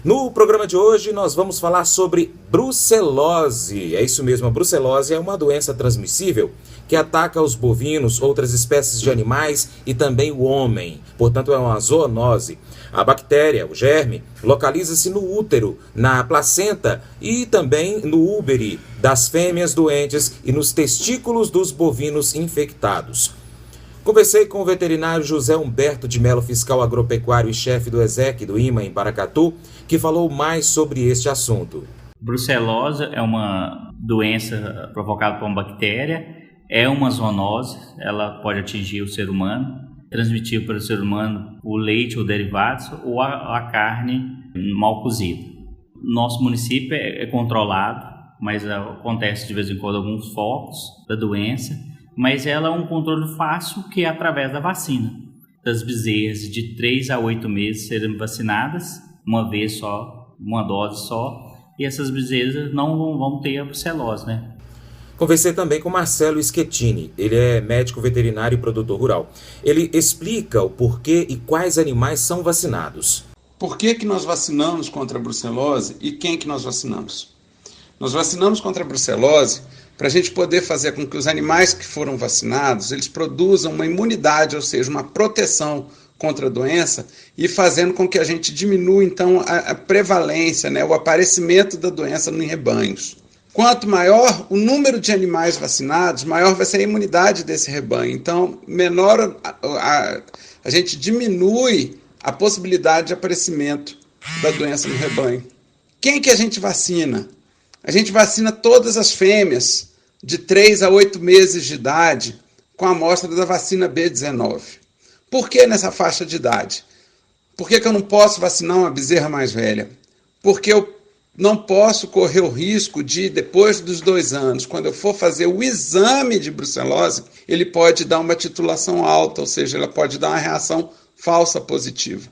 No programa de hoje nós vamos falar sobre brucelose. É isso mesmo, a brucelose é uma doença transmissível que ataca os bovinos, outras espécies de animais e também o homem. Portanto, é uma zoonose. A bactéria, o germe, localiza-se no útero, na placenta e também no úbere das fêmeas doentes e nos testículos dos bovinos infectados. Conversei com o veterinário José Humberto de Melo, fiscal agropecuário e chefe do ESEC do IMA em Paracatu, que falou mais sobre este assunto. Brucelose é uma doença provocada por uma bactéria, é uma zoonose, ela pode atingir o ser humano, transmitir para o ser humano o leite ou derivados ou a carne mal cozida. Nosso município é controlado, mas acontece de vez em quando alguns focos da doença, mas ela é um controle fácil que é através da vacina. Das bezerras de 3 a 8 meses serem vacinadas, uma vez só, uma dose só, e essas bezerras não vão ter a brucelose, né? Conversei também com Marcelo Schettini, ele é médico veterinário e produtor rural. Ele explica o porquê e quais animais são vacinados. Por que nós vacinamos contra a brucelose e quem que nós vacinamos? Nós vacinamos contra a brucelose para a gente poder fazer com que os animais que foram vacinados, eles produzam uma imunidade, ou seja, uma proteção contra a doença e fazendo com que a gente diminua, então, a prevalência, né, o aparecimento da doença em rebanhos. Quanto maior o número de animais vacinados, maior vai ser a imunidade desse rebanho. Então, menor a gente diminui a possibilidade de aparecimento da doença no rebanho. Quem que a gente vacina? A gente vacina todas as fêmeas de 3 a 8 meses de idade com a amostra da vacina B19. Por que nessa faixa de idade? Por que eu não posso vacinar uma bezerra mais velha? Porque eu não posso correr o risco de, depois dos 2 anos, quando eu for fazer o exame de brucelose, ele pode dar uma titulação alta, ou seja, ela pode dar uma reação falsa positiva.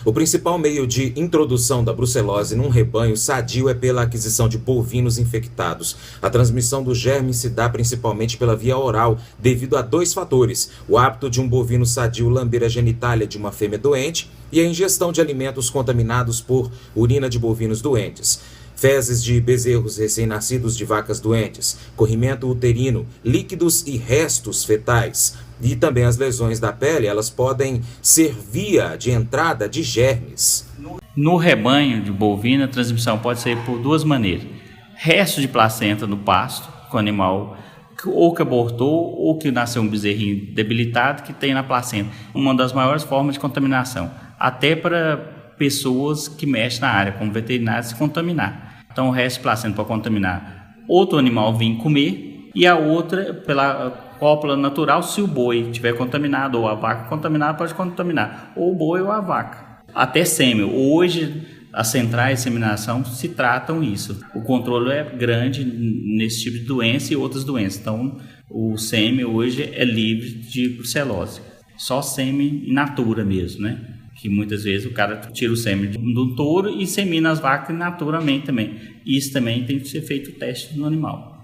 O principal meio de introdução da brucelose num rebanho sadio é pela aquisição de bovinos infectados. A transmissão do germe se dá principalmente pela via oral, devido a 2 fatores: o hábito de um bovino sadio lamber a genitália de uma fêmea doente e a ingestão de alimentos contaminados por urina de bovinos doentes, fezes de bezerros recém-nascidos de vacas doentes, corrimento uterino, líquidos e restos fetais. E também as lesões da pele, elas podem ser via de entrada de germes. No rebanho de bovino, a transmissão pode ser por 2 maneiras. Resto de placenta no pasto, com o animal ou que abortou ou que nasceu um bezerrinho debilitado que tem na placenta. Uma das maiores formas de contaminação, até para pessoas que mexem na área, como veterinários, se contaminar. Então o resto de placenta pode contaminar outro animal vir comer e a outra pela cópula natural, se o boi estiver contaminado ou a vaca contaminada, pode contaminar ou o boi ou a vaca. Até sêmen. Hoje, as centrais de inseminação se tratam isso. O controle é grande nesse tipo de doença e outras doenças. Então, o sêmen hoje é livre de brucelose. Só sêmen in natura mesmo, né? Que muitas vezes o cara tira o sêmen do touro e insemina as vacas naturalmente também. Isso também tem que ser feito o teste no animal.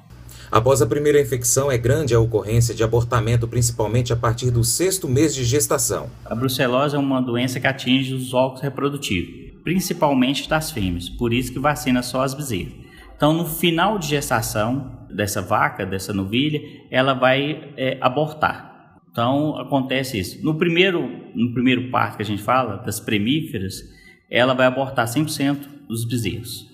Após a primeira infecção, é grande a ocorrência de abortamento, principalmente a partir do 6º mês de gestação. A brucelose é uma doença que atinge os órgãos reprodutivos, principalmente das fêmeas, por isso que vacina só as bezerras. Então, no final de gestação dessa vaca, dessa novilha, ela vai abortar. Então, acontece isso. No primeiro parto que a gente fala, das premíferas, ela vai abortar 100% dos bezerros.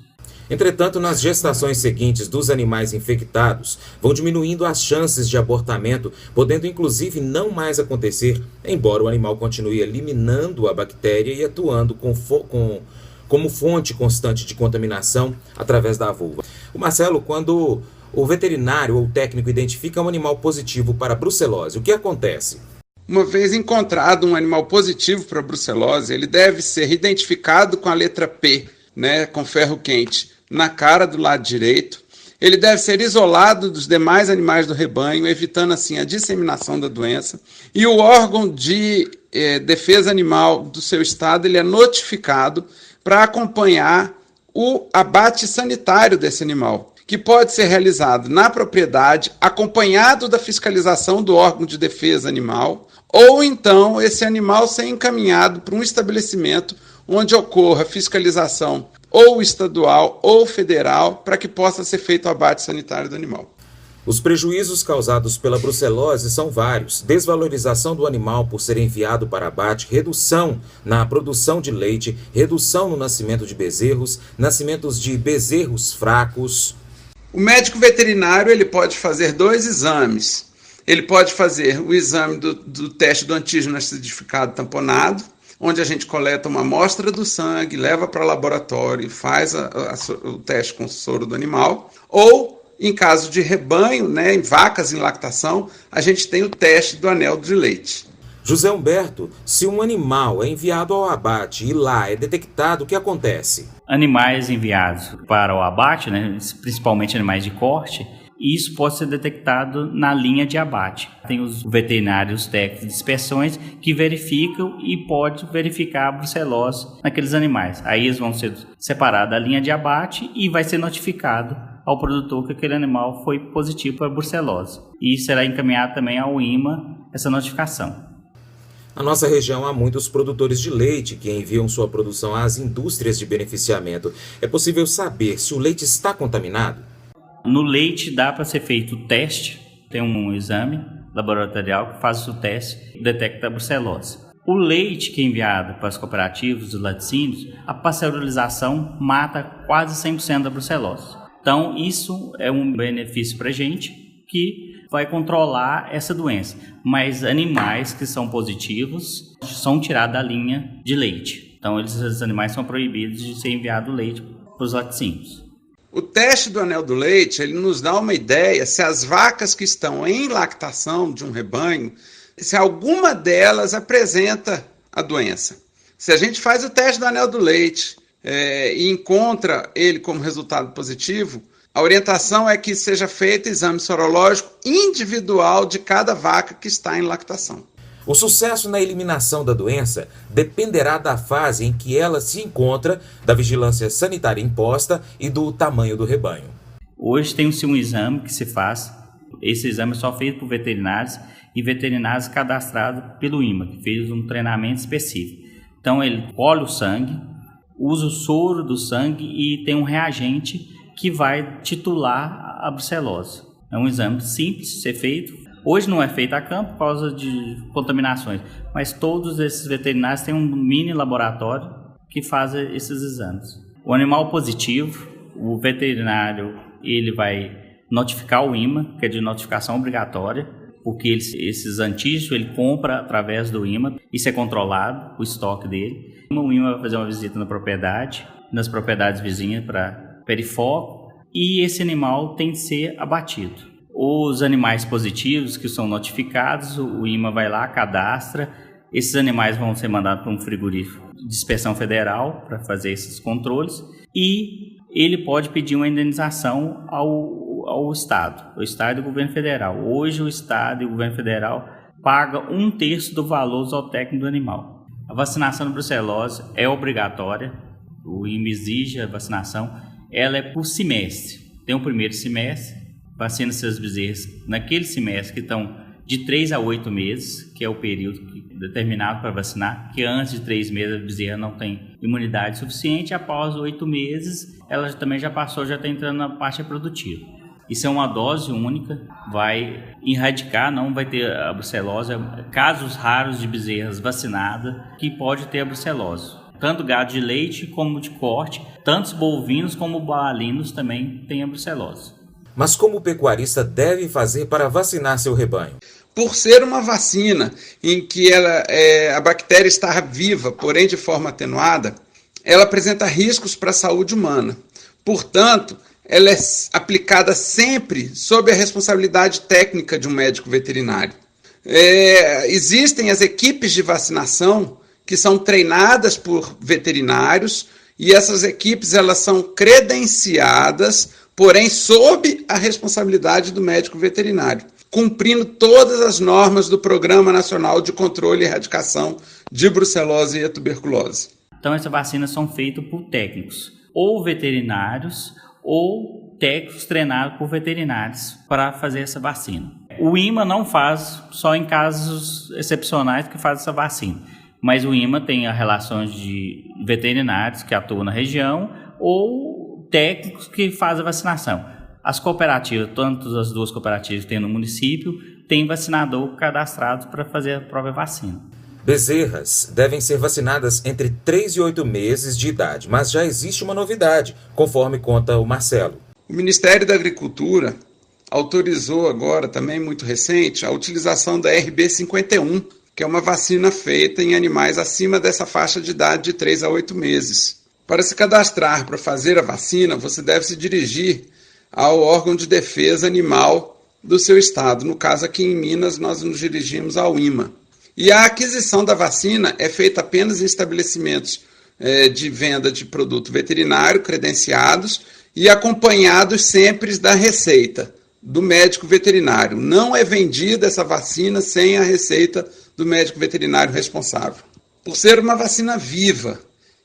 Entretanto, nas gestações seguintes dos animais infectados, vão diminuindo as chances de abortamento, podendo inclusive não mais acontecer, embora o animal continue eliminando a bactéria e atuando como fonte constante de contaminação através da vulva. O Marcelo, quando o veterinário ou o técnico identifica um animal positivo para a brucelose, o que acontece? Uma vez encontrado um animal positivo para a brucelose, ele deve ser identificado com a letra P, né, com ferro quente, na cara do lado direito. Ele deve ser isolado dos demais animais do rebanho, evitando assim a disseminação da doença. E o órgão de defesa animal do seu estado ele é notificado para acompanhar o abate sanitário desse animal, que pode ser realizado na propriedade, acompanhado da fiscalização do órgão de defesa animal, ou então esse animal ser encaminhado para um estabelecimento onde ocorra fiscalização ou estadual ou federal para que possa ser feito o abate sanitário do animal. Os prejuízos causados pela brucelose são vários: desvalorização do animal por ser enviado para abate, redução na produção de leite, redução no nascimento de bezerros, nascimentos de bezerros fracos. O médico veterinário ele pode fazer 2 exames. Ele pode fazer o exame do teste do antígeno acidificado tamponado, onde a gente coleta uma amostra do sangue, leva para o laboratório e faz o teste com o soro do animal, ou em caso de rebanho, né, em vacas em lactação, a gente tem o teste do anel de leite. José Humberto, se um animal é enviado ao abate e lá é detectado, o que acontece? Animais enviados para o abate, né, principalmente animais de corte, isso pode ser detectado na linha de abate. Tem os veterinários técnicos de inspeções que verificam e pode verificar a brucelose naqueles animais. Aí eles vão ser separados da linha de abate e vai ser notificado ao produtor que aquele animal foi positivo para a brucelose. E será encaminhado também ao IMA essa notificação. Na nossa região há muitos produtores de leite que enviam sua produção às indústrias de beneficiamento. É possível saber se o leite está contaminado? No leite dá para ser feito o teste, tem um exame laboratorial que faz o teste e detecta a brucelose. O leite que é enviado para as cooperativas, os laticínios, a pasteurização mata quase 100% da brucelose. Então isso é um benefício para a gente que vai controlar essa doença. Mas animais que são positivos são tirados da linha de leite. Então esses animais são proibidos de ser enviado leite para os laticínios. O teste do anel do leite, ele nos dá uma ideia se as vacas que estão em lactação de um rebanho, se alguma delas apresenta a doença. Se a gente faz o teste do anel do leite e encontra ele como resultado positivo, a orientação é que seja feito exame sorológico individual de cada vaca que está em lactação. O sucesso na eliminação da doença dependerá da fase em que ela se encontra, da vigilância sanitária imposta e do tamanho do rebanho. Hoje tem-se um exame que se faz, esse exame é só feito por veterinários e veterinários cadastrados pelo IMA, que fez um treinamento específico. Então ele colhe o sangue, usa o soro do sangue e tem um reagente que vai titular a brucelose. É um exame simples de ser feito. Hoje não é feito a campo por causa de contaminações, mas todos esses veterinários têm um mini laboratório que faz esses exames. O animal positivo, o veterinário ele vai notificar o IMA, que é de notificação obrigatória, porque esses antígenos ele compra através do IMA, isso é controlado, o estoque dele. O IMA vai fazer uma visita na propriedade, nas propriedades vizinhas para perifoco, e esse animal tem que ser abatido. Os animais positivos que são notificados, o IMA vai lá, cadastra. Esses animais vão ser mandados para um frigorífico de inspeção federal para fazer esses controles e ele pode pedir uma indenização ao Estado, o Estado e o governo federal. Hoje o Estado e o governo federal pagam 1/3 do valor zootécnico do animal. A vacinação da brucelose é obrigatória, o IMA exige a vacinação, ela é por semestre. Tem o primeiro semestre, vacina seus bezerros naquele semestre que estão de 3 a 8 meses, que é o período determinado para vacinar, que antes de 3 meses a bezerra não tem imunidade suficiente, após 8 meses ela também já passou, já está entrando na parte reprodutiva. Isso é uma dose única, vai erradicar, não vai ter a brucelose, casos raros de bezerras vacinadas que pode ter a brucelose. Tanto gado de leite como de corte, tantos bovinos como bovalinos também têm a brucelose. Mas como o pecuarista deve fazer para vacinar seu rebanho? Por ser uma vacina em que a bactéria está viva, porém de forma atenuada, ela apresenta riscos para a saúde humana. Portanto, ela é aplicada sempre sob a responsabilidade técnica de um médico veterinário. Existem as equipes de vacinação que são treinadas por veterinários e essas equipes elas são credenciadas, porém sob a responsabilidade do médico veterinário, cumprindo todas as normas do Programa Nacional de Controle e Erradicação de Brucelose e Tuberculose. Então essas vacinas são feitas por técnicos, ou veterinários, ou técnicos treinados por veterinários para fazer essa vacina. O IMA não faz só em casos excepcionais que faz essa vacina. Mas o INMA tem as relações de veterinários que atuam na região ou técnicos que fazem a vacinação. As cooperativas, tanto as duas cooperativas que tem no município, tem vacinador cadastrado para fazer a própria vacina. Bezerras devem ser vacinadas entre 3 e 8 meses de idade, mas já existe uma novidade, conforme conta o Marcelo. O Ministério da Agricultura autorizou agora, também muito recente, a utilização da RB51, que é uma vacina feita em animais acima dessa faixa de idade de 3 a 8 meses. Para se cadastrar para fazer a vacina, você deve se dirigir ao órgão de defesa animal do seu estado. No caso, aqui em Minas, nós nos dirigimos ao INMA. E a aquisição da vacina é feita apenas em estabelecimentos de venda de produto veterinário credenciados e acompanhados sempre da receita do médico veterinário. Não é vendida essa vacina sem a receita do médico veterinário responsável. Por ser uma vacina viva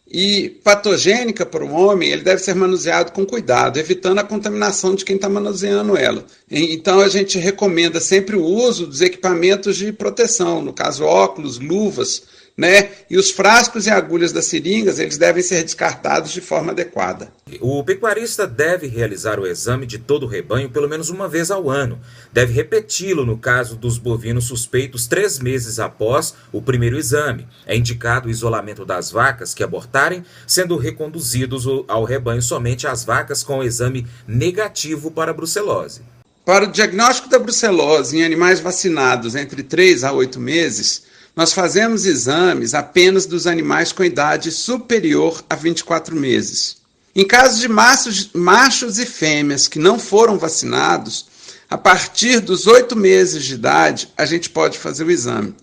e patogênica para o homem, ele deve ser manuseado com cuidado, evitando a contaminação de quem está manuseando ela. Então a gente recomenda sempre o uso dos equipamentos de proteção, no caso óculos, luvas, né? E os frascos e agulhas das seringas, eles devem ser descartados de forma adequada. O pecuarista deve realizar o exame de todo o rebanho pelo menos uma vez ao ano. Deve repeti-lo no caso dos bovinos suspeitos 3 meses após o primeiro exame. É indicado o isolamento das vacas que abortarem, sendo reconduzidos ao rebanho somente as vacas com o exame negativo para a brucelose. Para o diagnóstico da brucelose em animais vacinados entre 3 a 8 meses, nós fazemos exames apenas dos animais com idade superior a 24 meses. Em caso de machos e fêmeas que não foram vacinados, a partir dos 8 meses de idade, a gente pode fazer o exame.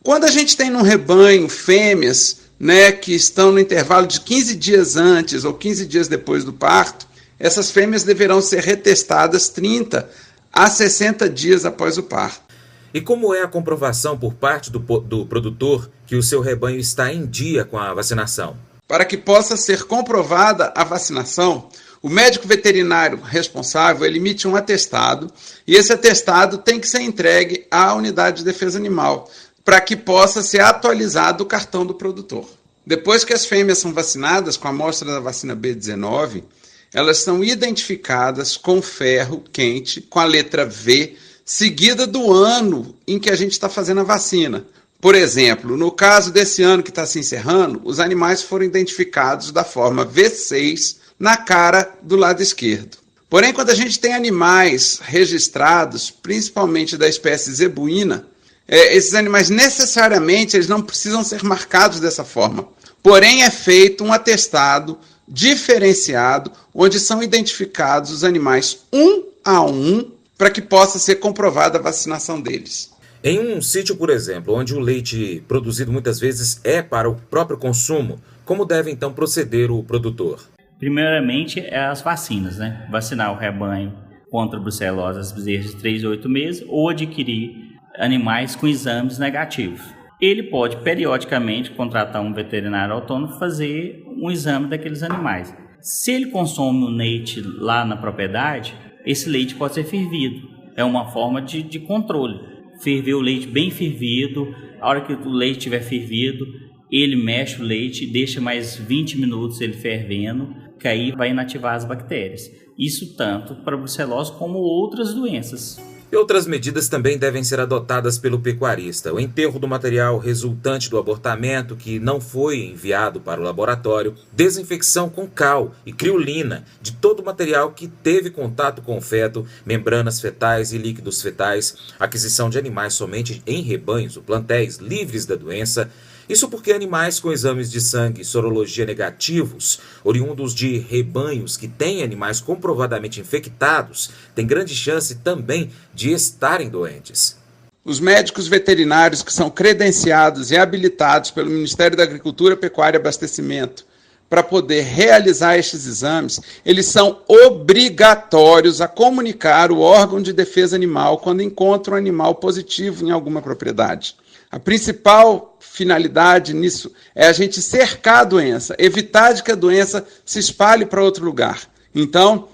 Quando a gente tem num rebanho fêmeas, né, que estão no intervalo de 15 dias antes ou 15 dias depois do parto, essas fêmeas deverão ser retestadas 30 a 60 dias após o parto. E como é a comprovação por parte do produtor que o seu rebanho está em dia com a vacinação? Para que possa ser comprovada a vacinação, o médico veterinário responsável ele emite um atestado e esse atestado tem que ser entregue à unidade de defesa animal para que possa ser atualizado o cartão do produtor. Depois que as fêmeas são vacinadas com a amostra da vacina B19, elas são identificadas com ferro quente, com a letra V, seguida do ano em que a gente está fazendo a vacina. Por exemplo, no caso desse ano que está se encerrando, os animais foram identificados da forma V6 na cara do lado esquerdo. Porém, quando a gente tem animais registrados, principalmente da espécie zebuína, esses animais necessariamente eles não precisam ser marcados dessa forma. Porém, é feito um atestado diferenciado, onde são identificados os animais um a um, para que possa ser comprovada a vacinação deles. Em um sítio, por exemplo, onde o leite produzido muitas vezes é para o próprio consumo, como deve então proceder o produtor? Primeiramente, é as vacinas, né? Vacinar o rebanho contra a brucelose, as bezerras de 3 a 8 meses, ou adquirir animais com exames negativos. Ele pode, periodicamente, contratar um veterinário autônomo e fazer um exame daqueles animais. Se ele consome um leite lá na propriedade, esse leite pode ser fervido. É uma forma de controle. Ferver o leite bem fervido. A hora que o leite estiver fervido, ele mexe o leite e deixa mais 20 minutos ele fervendo, que aí vai inativar as bactérias. Isso tanto para a brucelose como outras doenças. E outras medidas também devem ser adotadas pelo pecuarista. O enterro do material resultante do abortamento que não foi enviado para o laboratório, desinfecção com cal e criolina de todo o material que teve contato com o feto, membranas fetais e líquidos fetais, aquisição de animais somente em rebanhos ou plantéis livres da doença. Isso porque animais com exames de sangue e sorologia negativos, oriundos de rebanhos que têm animais comprovadamente infectados, têm grande chance também de estarem doentes. Os médicos veterinários que são credenciados e habilitados pelo Ministério da Agricultura, Pecuária e Abastecimento para poder realizar estes exames, eles são obrigatórios a comunicar o órgão de defesa animal quando encontram um animal positivo em alguma propriedade. A principal finalidade nisso é a gente cercar a doença, evitar de que a doença se espalhe para outro lugar. Então,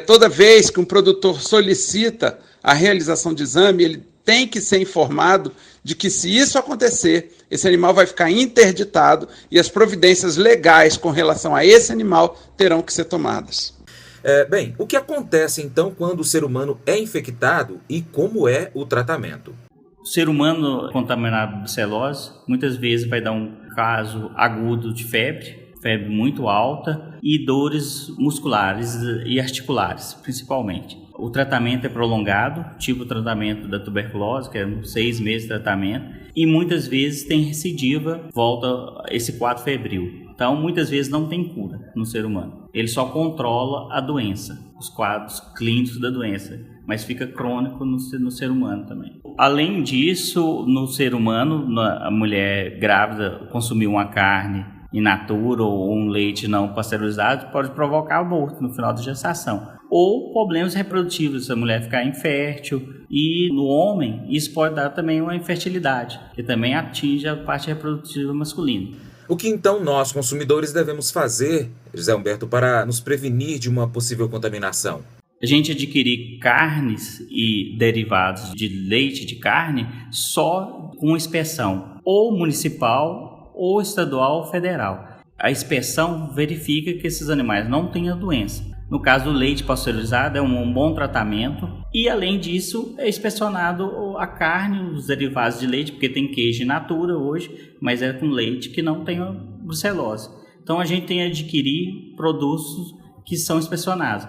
toda vez que um produtor solicita a realização de exame, ele tem que ser informado de que, se isso acontecer, esse animal vai ficar interditado e as providências legais com relação a esse animal terão que ser tomadas. Bem, o que acontece então quando o ser humano é infectado e como é o tratamento? O ser humano contaminado por brucelose muitas vezes vai dar um caso agudo de febre muito alta e dores musculares e articulares, principalmente. O tratamento é prolongado, tipo o tratamento da tuberculose, que é 6 meses de tratamento, e muitas vezes tem recidiva, volta esse quadro febril. Então, muitas vezes não tem cura no ser humano. Ele só controla a doença, os quadros clínicos da doença, mas fica crônico no ser humano também. Além disso, no ser humano, a mulher grávida consumir uma carne in natura ou um leite não pasteurizado pode provocar aborto no final da gestação. Ou problemas reprodutivos, se a mulher ficar infértil. E no homem, isso pode dar também uma infertilidade, que também atinge a parte reprodutiva masculina. O que então nós, consumidores, devemos fazer, José Humberto, para nos prevenir de uma possível contaminação? A gente adquirir carnes e derivados de leite de carne só com inspeção, ou municipal, ou estadual ou federal. A inspeção verifica que esses animais não têm a doença. No caso do leite pasteurizado, é um bom tratamento. E, além disso, é inspecionado a carne, os derivados de leite, porque tem queijo in natura hoje, mas é com leite que não tem a brucelose. Então, a gente tem que adquirir produtos que são inspecionados.